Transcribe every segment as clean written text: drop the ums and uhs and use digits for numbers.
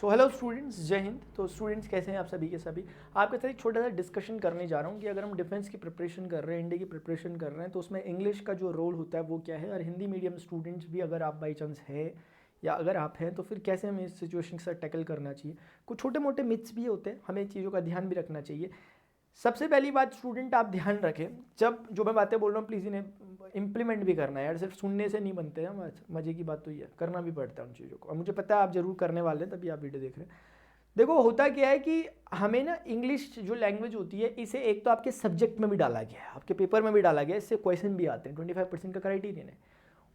So hello students, जय हिंद। तो students कैसे हैं आप सभी के सभी। आपके साथ एक छोटा सा डिस्कशन करने जा रहा हूँ कि अगर हम डिफेंस की प्रिपरेशन कर रहे हैं, इंडिया की प्रिपरेशन कर रहे हैं, तो उसमें इंग्लिश का जो रोल होता है वो क्या है, और हिंदी मीडियम स्टूडेंट्स भी अगर आप बाई चांस है या अगर आप हैं तो फिर कैसे हमें इस सिचुएशन के साथ टैकल करना चाहिए। कुछ छोटे मोटे मिथ्स भी होते हैं, हमें चीज़ों का ध्यान भी रखना चाहिए। सबसे पहली बात स्टूडेंट आप ध्यान रखें, जब जो मैं बातें बोल रहा हूँ प्लीज़ इन्हें इम्प्लीमेंट भी करना है यार, सिर्फ सुनने से नहीं बनते हैं। मज़े की बात तो ये करना भी पड़ता है उन चीज़ों को, और मुझे पता है आप जरूर करने वाले हैं, तभी आप वीडियो देख रहे हैं। देखो होता क्या है कि हमें ना इंग्लिश जो लैंग्वेज होती है इसे एक तो आपके सब्जेक्ट में भी डाला गया है, आपके पेपर में भी डाला गया है, इससे क्वेश्चन भी आते हैं, 25% का क्राइटेरियन है।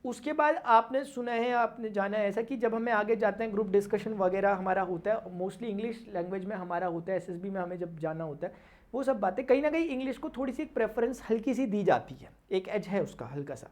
उसके बाद आपने सुना है, आपने जाना है ऐसा कि जब हमें आगे जाते हैं ग्रुप डिस्कशन वगैरह हमारा होता है, मोस्टली इंग्लिश लैंग्वेज में हमारा होता है, एसएसबी में हमें जब जाना होता है, वो सब बातें कहीं ना कहीं इंग्लिश को थोड़ी सी एक प्रेफरेंस हल्की सी दी जाती है, एक एज है उसका हल्का सा।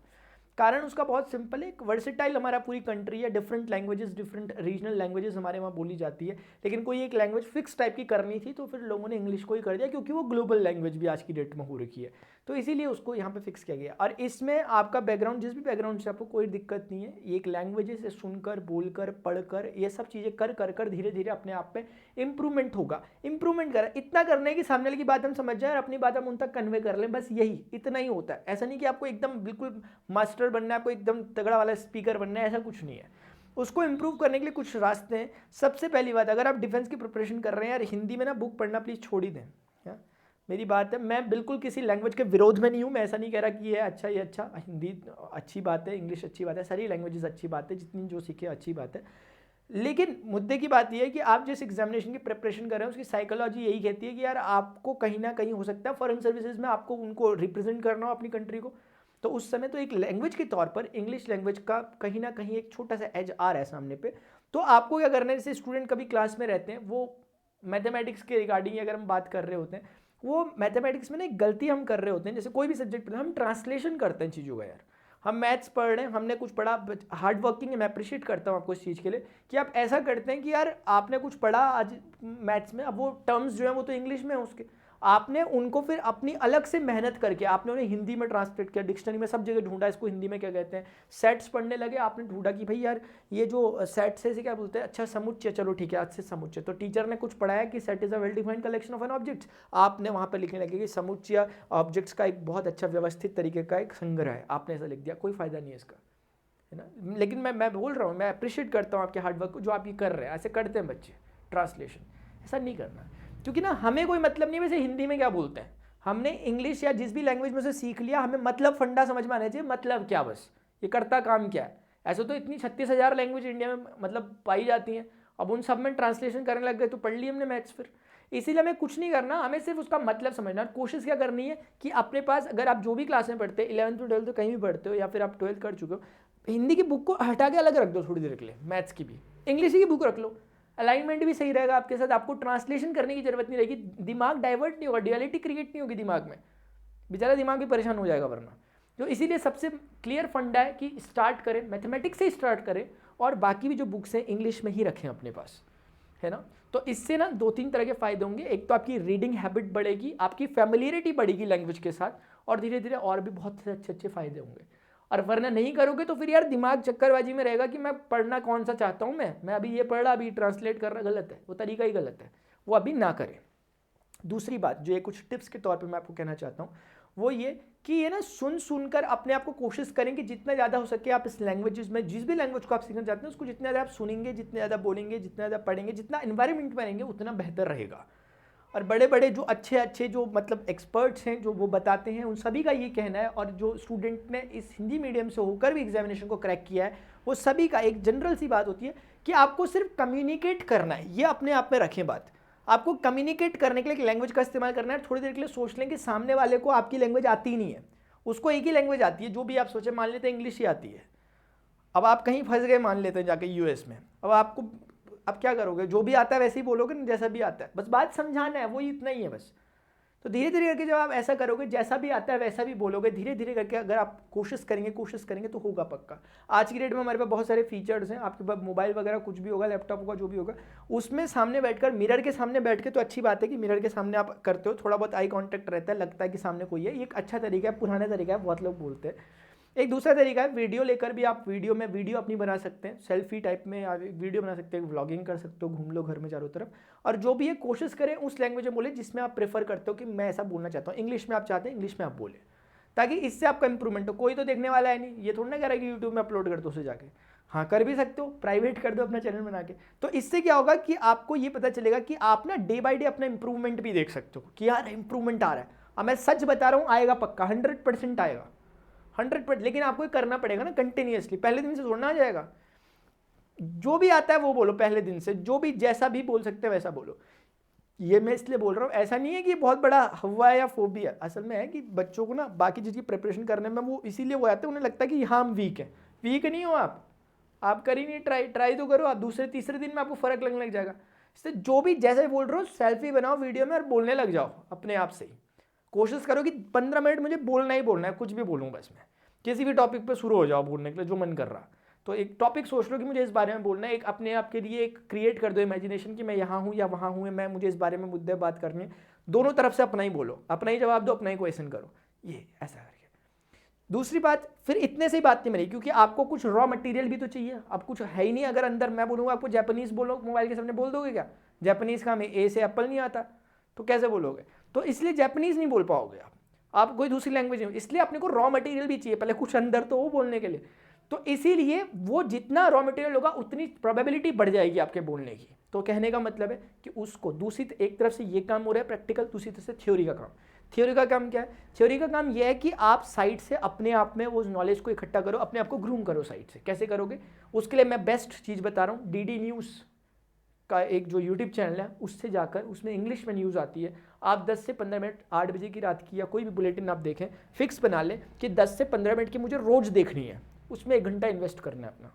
कारण उसका बहुत सिंपल है, एक वर्सेटाइल हमारा पूरी कंट्री है, different languages, different regional languages हमारे वहाँ बोली जाती है, लेकिन कोई एक लैंग्वेज फिक्स टाइप की करनी थी तो फिर लोगों ने इंग्लिश को ही कर दिया, क्योंकि वो ग्लोबल लैंग्वेज भी आज की डेट में हो रखी है, तो इसीलिए उसको यहाँ पे फिक्स किया गया। और इसमें आपका बैकग्राउंड, जिस भी बैकग्राउंड से आपको कोई दिक्कत नहीं है, एक लैंग्वेजेस से सुनकर, बोलकर, पढ़कर, ये सब चीज़ें कर कर कर धीरे धीरे अपने आप में इंप्रूवमेंट होगा। इंप्रूवमेंट कर इतना करना है कि सामने वाले की बात हम समझ जाए और अपनी बात हम उन तक कन्वे कर लें, बस यही इतना ही होता है। ऐसा नहीं कि आपको एकदम बिल्कुल मास्टर बनना है, आपको एकदम तगड़ा वाला स्पीकर बनना है, ऐसा कुछ नहीं है। उसको इंप्रूव करने के लिए कुछ रास्ते हैं। सबसे पहली बात, अगर आप डिफेंस की प्रिपरेशन कर रहे हैं यार, हिंदी में ना बुक पढ़ना प्लीज़ छोड़ ही दें। मेरी बात है, मैं बिल्कुल किसी लैंग्वेज के विरोध में नहीं हूँ, मैं ऐसा नहीं कह रहा कि ये अच्छा, ये अच्छा, हिंदी अच्छी बात है, इंग्लिश अच्छी बात है, सारी लैंग्वेजेस अच्छी बात है, जितनी जो सीखे अच्छी बात है। लेकिन मुद्दे की बात यह है कि आप जिस एग्जामिनेशन की प्रिपरेशन कर रहे हैं उसकी साइकोलॉजी यही कहती है कि यार आपको कहीं ना कहीं हो सकता है फॉरेन सर्विसेज में आपको उनको रिप्रेजेंट करना हो अपनी कंट्री को, तो उस समय तो एक लैंग्वेज के तौर पर इंग्लिश लैंग्वेज का कहीं ना कहीं एक छोटा सा एज आ रहा है सामने पे। तो आपको क्या करना है, जैसे स्टूडेंट कभी क्लास में रहते हैं, वो मैथमेटिक्स के रिगार्डिंग अगर हम बात कर रहे होते हैं, वो मैथमेटिक्स में ना एक गलती हम कर रहे होते हैं, जैसे कोई भी सब्जेक्ट हम ट्रांसलेशन करते हैं चीज़ों का। यार हम मैथ्स पढ़ रहे हैं, हमने कुछ पढ़ा, हार्ड वर्किंग है, मैं अप्रिशिएट करता हूँ आपको इस चीज़ के लिए कि आप ऐसा करते हैं कि यार आपने कुछ पढ़ा आज मैथ्स में, अब वो टर्म्स जो है वो तो इंग्लिश में है उसके, आपने उनको फिर अपनी अलग से मेहनत करके आपने उन्हें हिंदी में ट्रांसलेट किया, डिक्शनरी में सब जगह ढूंढा इसको हिंदी में क्या कहते हैं, सेट्स पढ़ने लगे, आपने ढूंढा कि भाई यार ये जो सेट्स है इसे क्या बोलते हैं, अच्छा समुच्चय, चलो ठीक है आज से समुच्चय, तो टीचर ने कुछ पढ़ाया कि set is a well defined collection of an objects, आपने वहाँ पर लिखने लगे कि समुच्चय ऑब्जेक्ट्स का एक बहुत अच्छा व्यवस्थित तरीके का एक संग्रह है, आपने ऐसा लिख दिया, कोई फायदा नहीं है इसका, है ना। लेकिन मैं बोल रहा हूँ, मैं अप्रिशिएट करता हूँ आपके हार्डवर्क को जो आप ये कर रहे हैं, ऐसे करते हैं बच्चे ट्रांसलेशन, ऐसा नहीं करना, क्योंकि ना हमें कोई मतलब नहीं वैसे हिंदी में क्या बोलते हैं, हमने इंग्लिश या जिस भी लैंग्वेज में से सीख लिया, हमें मतलब फंडा समझ में आना चाहिए, मतलब क्या, बस ये करता काम क्या है। ऐसे तो इतनी 36,000 लैंग्वेज इंडिया में मतलब पाई जाती हैं, अब उन सब में ट्रांसलेशन करने लग गए तो पढ़ ली हमने मैथ्स फिर। इसीलिए हमें कुछ नहीं करना, हमें सिर्फ उसका मतलब समझना। कोशिश क्या करनी है कि अपने पास, अगर आप जो भी क्लास में पढ़ते हैं, 11th to 12th कहीं भी पढ़ते हो या फिर आप 12th कर चुके हो, हिंदी की बुक को हटा के अलग रख दो थोड़ी देर के लिए, मैथ्स की भी, इंग्लिश की बुक रख लो, अलाइनमेंट भी सही रहेगा आपके साथ, आपको ट्रांसलेशन करने की जरूरत नहीं रहेगी, दिमाग डाइवर्ट नहीं होगा, डुअलिटी क्रिएट नहीं होगी दिमाग में, बेचारा दिमाग भी परेशान हो जाएगा वरना। तो इसीलिए सबसे क्लियर फंडा है कि स्टार्ट करें मैथमेटिक्स से स्टार्ट करें, और बाकी भी जो बुक्स हैं इंग्लिश में ही रखें अपने पास, है ना। तो इससे ना 2-3 तरह के फायदे होंगे, एक तो आपकी रीडिंग हैबिट बढ़ेगी, आपकी फैमिलियरिटी बढ़ेगी लैंग्वेज के साथ, और धीरे धीरे और भी बहुत से अच्छे अच्छे फायदे होंगे। और वरना नहीं करोगे तो फिर यार दिमाग चक्करबाजी में रहेगा कि मैं पढ़ना कौन सा चाहता हूँ, मैं अभी ये पढ़ रहा, अभी ट्रांसलेट कर रहा, गलत है, वो तरीका ही गलत है, वो अभी ना करें। दूसरी बात जो ये कुछ टिप्स के तौर पे मैं आपको कहना चाहता हूँ वो ये कि ये ना सुनकर अपने आप को कोशिश करें कि जितना ज़्यादा हो सके आप इस लैंग्वेजेस में, जिस भी लैंग्वेज को आप सीखना चाहते हैं उसको जितना ज़्यादा आप सुनेंगे, जितना ज़्यादा बोलेंगे, जितना ज़्यादा पढ़ेंगे, जितना इन्वायरमेंट में रहेंगे उतना बेहतर रहेगा। और बड़े बड़े जो अच्छे अच्छे जो मतलब एक्सपर्ट्स हैं जो वो बताते हैं, उन सभी का ये कहना है, और जो स्टूडेंट ने इस हिंदी मीडियम से होकर भी एग्जामिनेशन को क्रैक किया है वो सभी का एक जनरल सी बात होती है कि आपको सिर्फ कम्युनिकेट करना है, ये अपने आप में रखें बात। आपको कम्युनिकेट करने के लिए लैंग्वेज का इस्तेमाल करना है। थोड़ी देर के लिए सोच लें कि सामने वाले को आपकी लैंग्वेज आती ही नहीं है, उसको एक ही लैंग्वेज आती है, जो भी आप सोचे, मान लेते हैं इंग्लिश ही आती है, अब आप कहीं फंस गए मान लेते हैं जाके यूएस में, अब आपको अब क्या करोगे, जो भी आता है वैसे ही बोलोगे ना, जैसा भी आता है, बस बात समझाना है, वो इतना ही है बस। तो धीरे धीरे करके जब आप ऐसा करोगे, जैसा भी आता है वैसा भी बोलोगे, धीरे धीरे करके अगर आप कोशिश करेंगे तो होगा पक्का। आज की डेट में हमारे पास बहुत सारे फीचर्स हैं, आपके पास मोबाइल वगैरह कुछ भी होगा, लैपटॉप होगा, जो भी होगा, उसमें सामने बैठकर, मिरर के सामने बैठ के, तो अच्छी बात है कि मिरर के सामने आप करते हो, थोड़ा बहुत आई कॉन्टैक्ट रहता है, लगता है कि सामने कोई है, ये एक अच्छा तरीका है, पुराना तरीका है, बहुत लोग बोलते हैं। एक दूसरा तरीका है वीडियो लेकर भी आप वीडियो अपनी बना सकते हैं, सेल्फी टाइप में आप वीडियो बना सकते हैं, व्लॉगिंग कर सकते हो, घूम लो घर में चारों तरफ। और जो भी है कोशिश करें उस लैंग्वेज में बोले जिसमें आप प्रेफर करते हो कि मैं ऐसा बोलना चाहता हूँ, इंग्लिश में आप चाहते हैं इंग्लिश में आप बोले, ताकि इससे आपका इंप्रूवमेंट हो। कोई तो देखने वाला है नहीं, ये थोड़ा ना कह रहा है कि यूट्यूब में अपलोड कर दो उसे जाके, हाँ कर भी सकते हो, प्राइवेट कर दो अपना चैनल बना के। तो इससे क्या होगा कि आपको ये पता चलेगा कि आप ना डे बाय डे अपना इंप्रूवमेंट भी देख सकते हो कि यार इंप्रूवमेंट आ रहा है। अब मैं सच बता रहा हूँ, आएगा पक्का, 100% आएगा, 100%। लेकिन आपको ये करना पड़ेगा ना कंटिन्यूअसली, पहले दिन से थोड़ा आ जाएगा। जो भी आता है वो बोलो पहले दिन से, जो भी जैसा भी बोल सकते हैं वैसा बोलो। ये मैं इसलिए बोल रहा हूँ, ऐसा नहीं है कि बहुत बड़ा हवा या फोबिया, असल में है कि बच्चों को ना बाकी चीज़ की प्रिपरेशन करने में वो इसीलिए वो आते हैं, उन्हें लगता है कि हाँ हम वीक हैं। वीक नहीं हो आप कर ही नहीं, ट्राई तो करो, आप दूसरे तीसरे दिन में आपको फर्क लगने लग जाएगा। इससे जो भी जैसे बोल रहे हो सेल्फी बनाओ वीडियो में और बोलने लग जाओ अपने आप से ही। कोशिश करो कि 15 मिनट मुझे बोलना ही बोलना है, कुछ भी बोलूँ बस मैं, किसी भी टॉपिक पे शुरू हो जाओ बोलने के लिए जो मन कर रहा। तो एक टॉपिक सोच लो कि मुझे इस बारे में बोलना है, एक अपने आप के लिए एक क्रिएट कर दो इमेजिनेशन कि मैं यहाँ हूँ या वहाँ हूँ, मैं मुझे इस बारे में मुद्दे बात करनी है। दोनों तरफ से अपना ही बोलो, अपना ही जवाब दो, अपना ही क्वेश्चन करो, ये ऐसा करके। दूसरी बात, फिर इतने से ही बात नहीं बनी, क्योंकि आपको कुछ रॉ मटेरियल भी तो चाहिए। अब कुछ है ही नहीं, अगर अंदर मैं बोलूँगा आपको जापानीज बोलो मोबाइल के सामने, बोल दोगे क्या? जापानीज का हमें ए से एप्पल नहीं आता, तो कैसे बोलोगे? तो इसलिए जापानीज नहीं बोल पाओगे आप कोई दूसरी लैंग्वेज में, इसलिए अपने को रॉ मटेरियल भी चाहिए पहले कुछ अंदर तो वो बोलने के लिए। तो इसीलिए वो जितना रॉ मटेरियल होगा उतनी प्रोबेबिलिटी बढ़ जाएगी आपके बोलने की। तो कहने का मतलब है कि उसको दूसरी एक तरफ से ये काम हो रहा है प्रैक्टिकल, दूसरी तरफ से थ्योरी का काम। थ्योरी का काम क्या है? थ्योरी का काम यह है कि आप साइड से अपने आप में उस नॉलेज को इकट्ठा करो, अपने आप को ग्रूम करो साइड से। कैसे करोगे? उसके लिए मैं बेस्ट चीज़ बता रहा हूँ, डीडी न्यूज़ का एक जो यूट्यूब चैनल है उससे जाकर, उसमें इंग्लिश में न्यूज़ आती है। आप 10 से 15 मिनट 8 बजे की रात की या कोई भी बुलेटिन आप देखें, फिक्स बना लें कि 10 से 15 मिनट की मुझे रोज़ देखनी है, उसमें 1 घंटा इन्वेस्ट करना है अपना।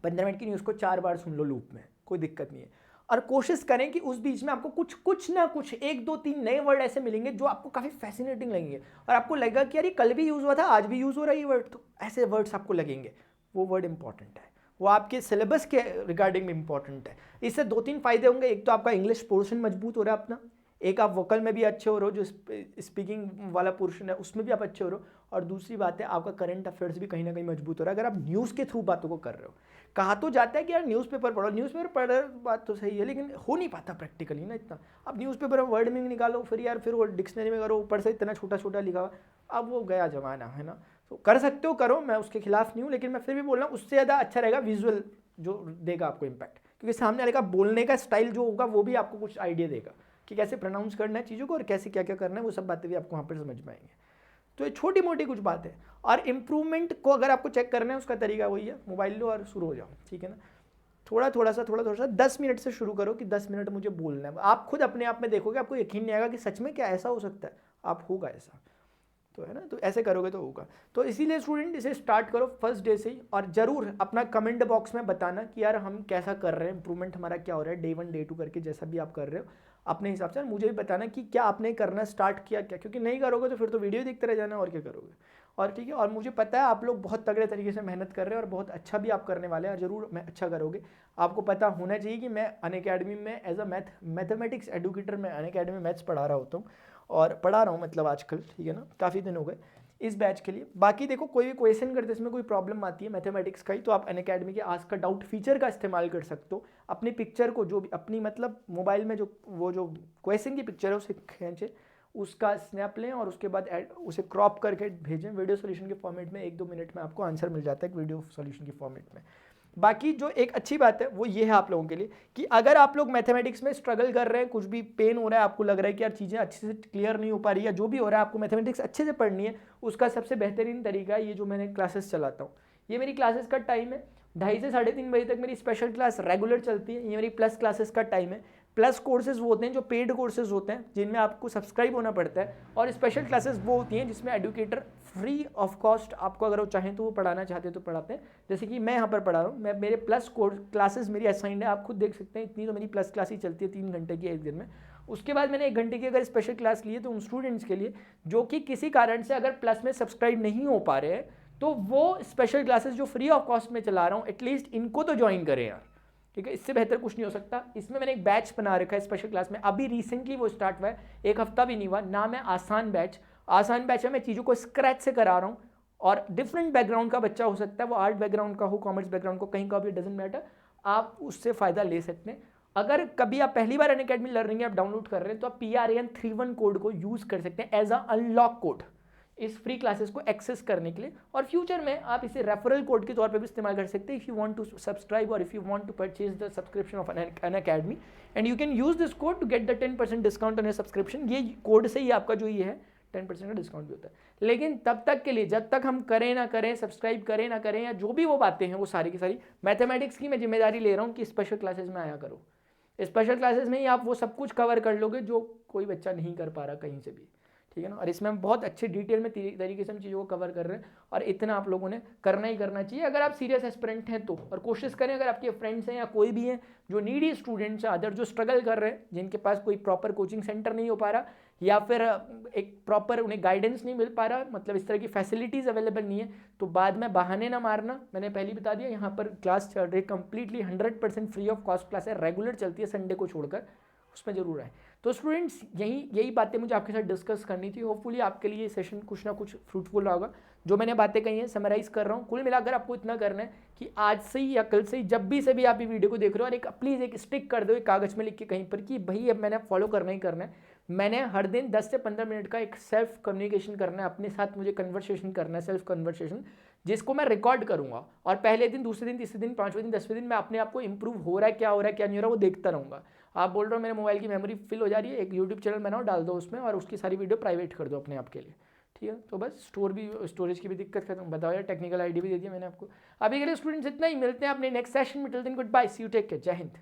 15 मिनट की न्यूज़ को 4 बार सुन लो लूप में, कोई दिक्कत नहीं है। और कोशिश करें कि उस बीच में आपको कुछ ना कुछ 1 2 3 नए वर्ड ऐसे मिलेंगे जो आपको काफ़ी फैसिनेटिंग लगेंगे और आपको लगेगा कि यार ये कल भी यूज़ हुआ था, आज भी यूज़ हो रहा है ये वर्ड। तो ऐसे वर्ड्स आपको लगेंगे, वो वर्ड इंपॉर्टेंट है, वो आपके सिलेबस के रिगार्डिंग में इंपॉर्टेंट है। इससे 2-3 फायदे होंगे। एक तो आपका इंग्लिश पोर्शन मजबूत हो रहा है अपना, एक आप वोकल में भी अच्छे हो रहे हो, जो स्पीकिंग वाला पोर्शन है उसमें भी आप अच्छे हो रहे हो, और दूसरी बात है आपका करंट अफेयर्स भी कहीं ना कहीं मजबूत हो रहा है अगर आप न्यूज़ के थ्रू बातों को कर रहे हो। कहा तो जाता है कि यार न्यूज़पेपर पढ़ो, न्यूज़पेपर पढ़ रहे, बात तो सही है, लेकिन हो नहीं पाता प्रैक्टिकली ना इतना। अब न्यूज़पेपर में वर्ड मीनिंग निकालो, फिर वो डिक्शनरी में करो, ऊपर से इतना छोटा छोटा लिखा हुआ, अब वो गया जमाना है ना। तो कर सकते हो, करो, मैं उसके खिलाफ नहीं हूँ, लेकिन मैं फिर भी बोल रहा हूँ उससे ज़्यादा अच्छा रहेगा विजुअल जो देगा आपको इम्पैक्ट, क्योंकि सामने वाले का बोलने का स्टाइल जो होगा वो भी आपको कुछ आइडिया देगा कि कैसे प्रोनाउंस करना है चीज़ों को और कैसे क्या क्या करना है, वो सब बातें भी आपको वहाँ पर समझ में आएंगे। तो ये छोटी मोटी कुछ बात है। और इम्प्रूवमेंट को अगर आपको चेक करना है उसका तरीका वही है, मोबाइल लो और शुरू हो जाओ, ठीक है ना। थोड़ा सा 10 मिनट से शुरू करो कि 10 मिनट मुझे बोलना है। आप खुद अपने आप में देखोगे, आपको यकीन नहीं आएगा कि सच में क्या ऐसा हो सकता है, आप होगा ऐसा, तो है ना। तो ऐसे करोगे तो होगा। तो इसीलिए स्टूडेंट इसे स्टार्ट करो फर्स्ट डे से ही, और ज़रूर अपना कमेंट बॉक्स में बताना कि यार हम कैसा कर रहे हैं, इंप्रूवमेंट हमारा क्या हो रहा है, डे 1 डे 2 करके जैसा भी आप कर रहे हो अपने हिसाब से मुझे भी बताना कि क्या आपने करना स्टार्ट किया क्या, क्योंकि नहीं करोगे तो फिर तो वीडियो देखते रह जाना और क्या करोगे। और ठीक है, और मुझे पता है आप लोग बहुत तगड़े तरीके से मेहनत कर रहे हैं और बहुत अच्छा भी आप करने वाले हैं, और ज़रूर मैं अच्छा करोगे। आपको पता होना चाहिए कि मैं अनअकैडमी में एज अ मैथमेटिक्स एडुकेटर मैं अनअकैडमी मैथ्स पढ़ा रहा होता हूँ, और पढ़ा रहा हूँ मतलब आजकल, ठीक है ना, काफ़ी दिन हो गए इस बैच के लिए। बाकी देखो कोई भी क्वेश्चन करते इसमें कोई प्रॉब्लम आती है मैथमेटिक्स का ही, तो आप अनअकैडमी के आस्क का डाउट फीचर का इस्तेमाल कर सकते हो। अपनी पिक्चर को जो भी अपनी मतलब मोबाइल में जो वो जो क्वेश्चन की पिक्चर है उसे खींचे, उसका स्नैप लें और उसके बाद उसे क्रॉप करके भेजें वीडियो सॉल्यूशन के फॉर्मेट में। 1-2 मिनट में आपको आंसर मिल जाता है एक वीडियो सॉल्यूशन के फॉर्मेट में। बाकी जो एक अच्छी बात है वो ये है आप लोगों के लिए कि अगर आप लोग मैथमेटिक्स में स्ट्रगल कर रहे हैं, कुछ भी पेन हो रहा है, आपको लग रहा है कि यार चीज़ें अच्छे से क्लियर नहीं हो पा रही है, जो भी हो रहा है आपको मैथमेटिक्स अच्छे से पढ़नी है, उसका सबसे बेहतरीन तरीका है ये जो मैंने क्लासेस चलाता हूँ। ये मेरी क्लासेस का टाइम है 2:30 से 3:30 बजे तक मेरी स्पेशल क्लास रेगुलर चलती है। ये मेरी प्लस क्लासेस का टाइम है। प्लस कोर्सेज वो होते हैं जो पेड कोर्सेज होते हैं जिनमें आपको सब्सक्राइब होना पड़ता है, और स्पेशल क्लासेस वो होती हैं जिसमें एडुकेटर फ्री ऑफ कॉस्ट आपको अगर वो चाहें तो वो पढ़ाना चाहते हैं तो पढ़ाते हैं। जैसे कि मैं यहाँ पर पढ़ा रहा हूँ, मैं मेरे प्लस कोर्स क्लासेस मेरी असाइंड है, आप खुद देख सकते हैं, इतनी तो मेरी प्लस क्लास ही चलती है 3 घंटे की एक दिन में। उसके बाद मैंने 1 घंटे की अगर स्पेशल क्लास ली है तो उन स्टूडेंट्स के लिए जो कि किसी कारण से अगर प्लस में सब्सक्राइब नहीं हो पा रहे हैं, तो वो स्पेशल क्लासेस जो फ्री ऑफ कॉस्ट में चला रहा हूँ एटलीस्ट इनको तो ज्वाइन करें यार, ठीक है। इससे बेहतर कुछ नहीं हो सकता। इसमें मैंने एक बैच बना रखा है स्पेशल क्लास में, अभी रिसेंटली वो स्टार्ट हुआ है, 1 हफ्ता भी नहीं हुआ। नाम है आसान बैच। आसान बैच है, मैं चीज़ों को स्क्रैच से करा रहा हूँ और डिफरेंट बैकग्राउंड का बच्चा हो सकता है, वो आर्ट बैकग्राउंड का हो, कॉमर्स बैकग्राउंड को, कहीं का भी, डजेंट मैटर, आप उससे फ़ायदा ले सकते हैं। अगर कभी आप पहली बार अनअकैडमी लर्निंग ऐप डाउनलोड कर रहे हैं तो आप PRAN31 कोड को यूज़ कर सकते हैं एज अ अनलॉक कोड इस फ्री क्लासेस को एक्सेस करने के लिए, और फ्यूचर में आप इसे रेफरल कोड के तौर पे भी इस्तेमाल कर सकते हैं if you want to subscribe और if you want to purchase the subscription of Unacademy, and you can use this code to get the 10% discount on your subscription. ये कोड से ही आपका जो ये है 10% का डिस्काउंट भी होता है। लेकिन तब तक के लिए, जब तक हम करें ना करें, सब्सक्राइब करें ना करें, या जो भी वो बातें हैं वो सारी की सारी, मैथमेटिक्स की मैं जिम्मेदारी ले रहा हूँ कि स्पेशल क्लासेस में आया करो। स्पेशल क्लासेस में ही आप वो सब कुछ कवर कर लोगे जो कोई बच्चा नहीं कर पा रहा कहीं से भी, ठीक है ना। और इसमें हम बहुत अच्छे डिटेल में तरीके से हम चीज़ों को कवर कर रहे हैं, और इतना आप लोगों ने करना ही करना चाहिए अगर आप सीरियस एस्पिरेंट हैं तो। और कोशिश करें, अगर आपके फ्रेंड्स हैं या कोई भी हैं जो नीडी स्टूडेंट्स हैं, अदर जो स्ट्रगल कर रहे हैं, जिनके पास कोई प्रॉपर कोचिंग सेंटर नहीं हो पा रहा, या फिर एक प्रॉपर उन्हें गाइडेंस नहीं मिल पा रहा, मतलब इस तरह की फैसिलिटीज़ अवेलेबल नहीं है, तो बाद में बहाने ना मारना। मैंने पहले बता दिया, यहाँ पर क्लास चल रही है completely 100% free of cost class है, रेगुलर चलती है संडे को छोड़कर, उसमें जरूर है। तो स्टूडेंट्स यही बातें मुझे आपके साथ डिस्कस करनी थी। होपफुली आपके लिए ये सेशन कुछ ना कुछ फ्रूटफुल होगा। जो मैंने बातें कही हैं समराइज़ कर रहा हूँ। कुल मिलाकर आपको इतना करना है कि आज से ही या कल से ही, जब भी से भी आप ये वीडियो को देख रहे हो, और एक प्लीज़ एक स्टिक कर दो एक कागज़ में लिख के कहीं पर कि भाई अब मैंने फॉलो करना ही करना है। मैंने हर दिन 10 से 15 मिनट का एक सेल्फ कम्युनिकेशन करना है अपने साथ, मुझे कन्वर्सेशन करना है, सेल्फ कन्वर्सेशन, जिसको मैं रिकॉर्ड करूँगा, और पहले दिन, दूसरे दिन, तीसरे दिन, 5वें दिन, 10वें दिन मैं अपने आप को इंप्रूव हो रहा है, क्या हो रहा है, क्या नहीं हो रहा है, वो देखता रहूँगा। आप बोल रहे हो मेरे मोबाइल की मेमोरी फिल हो जा रही है, एक यूट्यूब चैनल बनाओ, डाल दो उसमें, और उसकी सारी वीडियो प्राइवेट कर दो अपने आप के लिए, ठीक है। तो बस स्टोरेज की भी दिक्कत खत्म, बताओ यार, टेक्निकल आईडी भी दे दिया मैंने आपको। अभी के लिए स्टूडेंट्स इतना ही, मिलते हैं अपने नेक्स्ट सेशन में। Till then good bye, see you, take care, जय हिंद।